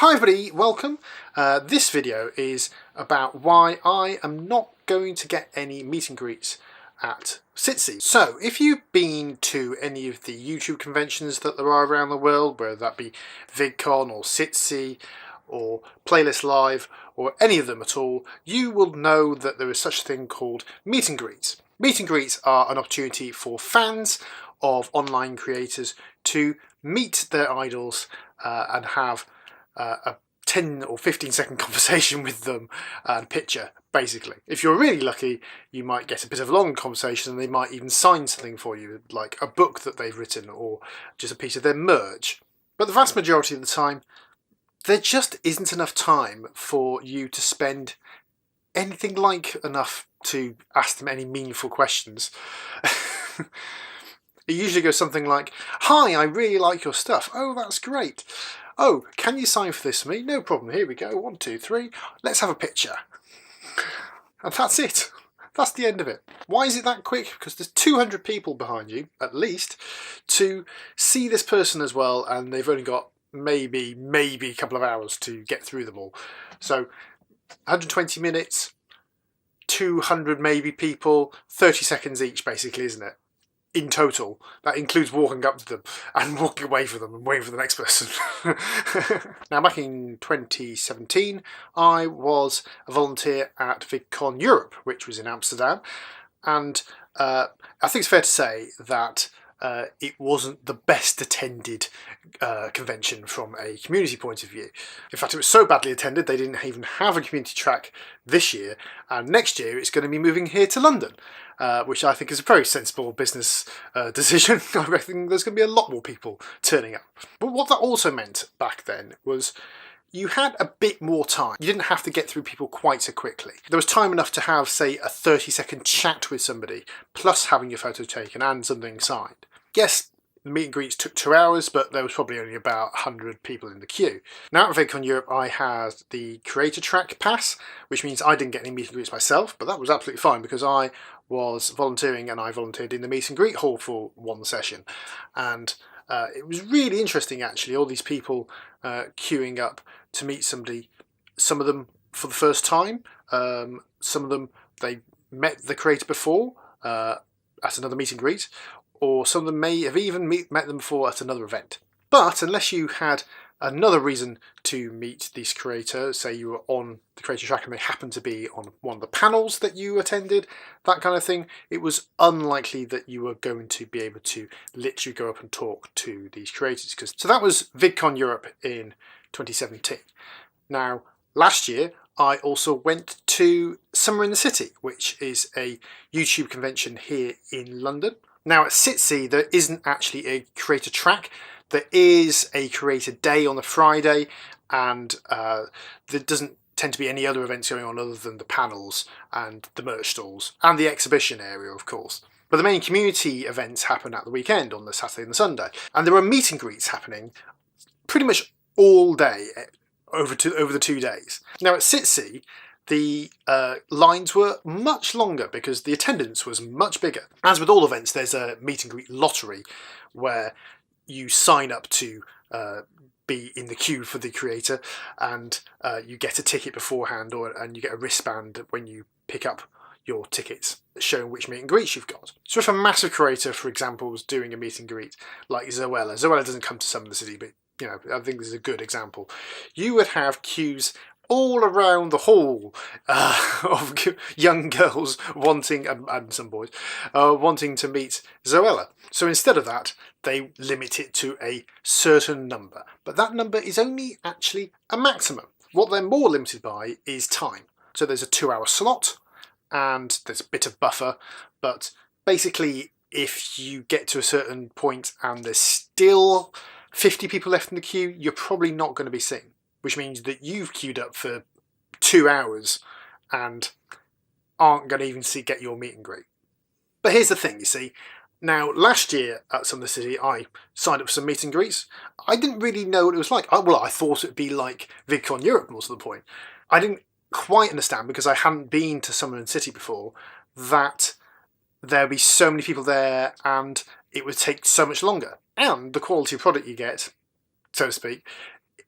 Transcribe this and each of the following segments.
Hi everybody, welcome. This video is about why I am not going to get any meet and greets at SitC. So if you've been to any of the YouTube conventions that there are around the world, whether that be VidCon or SitC or Playlist Live or any of them at all, you will know that there is such a thing called meet and greets. Meet and greets are an opportunity for fans of online creators to meet their idols and have a 10 or 15-second conversation with them and picture, basically. If you're really lucky, you might get a bit of a long conversation and they might even sign something for you, like a book that they've written or just a piece of their merch. But the vast majority of the time, there just isn't enough time for you to spend anything like enough to ask them any meaningful questions. It usually goes something like, "Hi, I really like your stuff." "Oh, that's great." "Oh, can you sign for this for me?" "No problem, here we go, 1, 2, 3, let's have a picture." And that's it. That's the end of it. Why is it that quick? Because there's 200 people behind you, at least, to see this person as well, and they've only got maybe a couple of hours to get through them all. So 120 minutes, 200 maybe people, 30 seconds each basically, isn't it? In total. That includes walking up to them and walking away from them and waiting for the next person. Now, back in 2017, I was a volunteer at VidCon Europe, which was in Amsterdam, and I think it's fair to say that it wasn't the best attended convention from a community point of view. In fact, it was so badly attended they didn't even have a community track this year, and next year it's going to be moving here to London, which I think is a very sensible business decision. I reckon there's going to be a lot more people turning up. But what that also meant back then was you had a bit more time. You didn't have to get through people quite so quickly. There was time enough to have, say, a 30-second chat with somebody, plus having your photo taken and something signed. Yes, the meet and greets took 2 hours, but there was probably only about 100 people in the queue. Now at VidCon Europe, I had the creator track pass, which means I didn't get any meet and greets myself, but that was absolutely fine because I was volunteering and I volunteered in the meet and greet hall for one session. And it was really interesting, actually, all these people queuing up to meet somebody, some of them for the first time, some of them they met the creator before at another meet and greet, or some of them may have even met them before at another event. But unless you had another reason to meet this creator, say you were on the creator track and they happened to be on one of the panels that you attended, that kind of thing, it was unlikely that you were going to be able to literally go up and talk to these creators. So that was VidCon Europe in 2017. Now, last year, I also went to Summer in the City, which is a YouTube convention here in London. Now at SitC, there isn't actually a creator track. There is a creator day on the Friday, and there doesn't tend to be any other events going on other than the panels and the merch stalls and the exhibition area, of course. But the main community events happen at the weekend on the Saturday and the Sunday. And there are meet and greets happening pretty much all day over the 2 days. Now at SitC, the lines were much longer because the attendance was much bigger. As with all events, there's a meet and greet lottery where you sign up to be in the queue for the creator, and you get a ticket beforehand, and you get a wristband when you pick up your tickets showing which meet and greets you've got. So if a massive creator, for example, was doing a meet and greet like Zoella doesn't come to Summer in the City, but you know, I think this is a good example. You would have queues all around the hall of young girls wanting, and some boys, wanting to meet Zoella. So instead of that, they limit it to a certain number. But that number is only actually a maximum. What they're more limited by is time. So there's a 2-hour slot, and there's a bit of buffer, but basically if you get to a certain point and there's still 50 people left in the queue, you're probably not going to be seen. Which means that you've queued up for 2 hours and aren't going to even get your meet and greet. But here's the thing, you see. Now, last year at Summer in the City, I signed up for some meet and greets. I didn't really know what it was like. I thought it'd be like VidCon Europe, was the point. I didn't quite understand, because I hadn't been to Summer in the City before, that there'd be so many people there and it would take so much longer. And the quality of product you get, so to speak,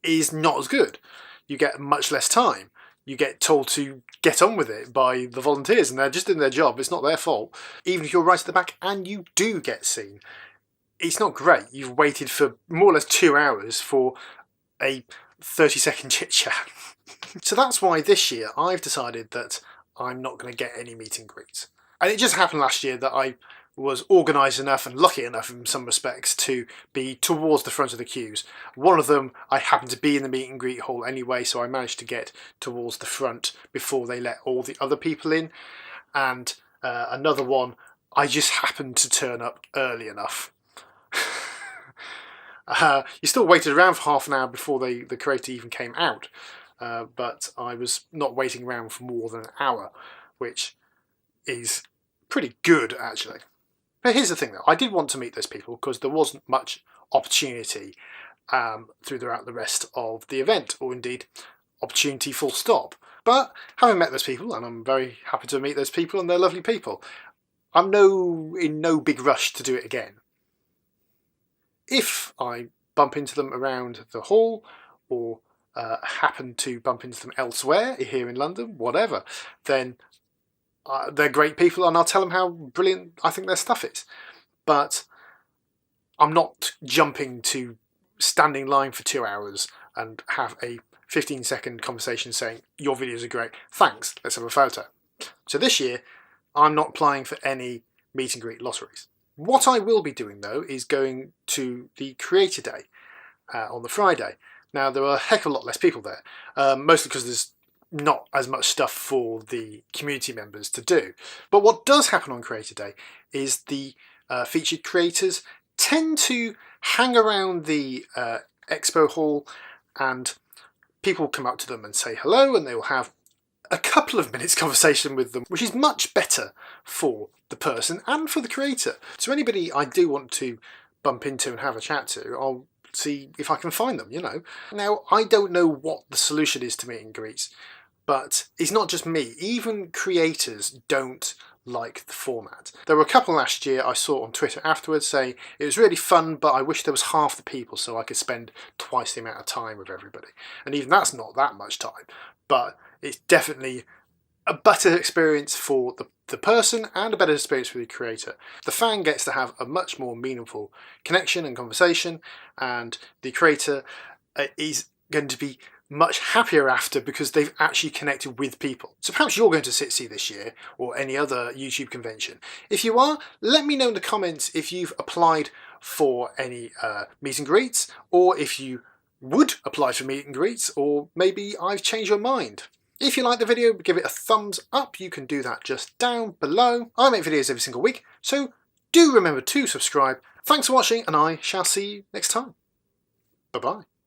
is not as good. You get much less time. You get told to get on with it by the volunteers, and they're just doing their job. It's not their fault. Even if you're right at the back and you do get seen, it's not great. You've waited for more or less 2 hours for a 30-second chit-chat. So that's why this year I've decided that I'm not going to get any meet and greets. And it just happened last year that I was organised enough and lucky enough in some respects to be towards the front of the queues. One of them, I happened to be in the meet and greet hall anyway, so I managed to get towards the front before they let all the other people in. And another one, I just happened to turn up early enough. You still waited around for half an hour before the creator even came out, but I was not waiting around for more than an hour, which is pretty good actually. But here's the thing though, I did want to meet those people because there wasn't much opportunity throughout the rest of the event, or indeed opportunity full stop. But having met those people, and I'm very happy to meet those people, and they're lovely people, I'm in no big rush to do it again. If I bump into them around the hall, or happen to bump into them elsewhere here in London, whatever, then they're great people and I'll tell them how brilliant I think their stuff is. But I'm not jumping to stand in line for 2 hours and have a 15-second conversation saying, your videos are great, thanks, let's have a photo. So this year, I'm not applying for any meet and greet lotteries. What I will be doing though is going to the Creator Day on the Friday. Now there are a heck of a lot less people there, mostly because there's not as much stuff for the community members to do. But what does happen on Creator Day is the featured creators tend to hang around the expo hall, and people come up to them and say hello, and they will have a couple of minutes conversation with them, which is much better for the person and for the creator. So anybody I do want to bump into and have a chat to, I'll see if I can find them, you know. Now, I don't know what the solution is to meet and greets, but it's not just me. Even creators don't like the format. There were a couple last year I saw on Twitter afterwards saying it was really fun, but I wish there was half the people so I could spend twice the amount of time with everybody. And even that's not that much time, but it's definitely a better experience for the person and a better experience for the creator. The fan gets to have a much more meaningful connection and conversation, and the creator is going to be much happier after because they've actually connected with people. So perhaps you're going to SitC this year or any other YouTube convention. If you are, let me know in the comments if you've applied for any meet and greets, or if you would apply for meet and greets, or maybe I've changed your mind. If you like the video, give it a thumbs up. You can do that just down below. I make videos every single week, so do remember to subscribe. Thanks for watching, and I shall see you next time. Bye-bye.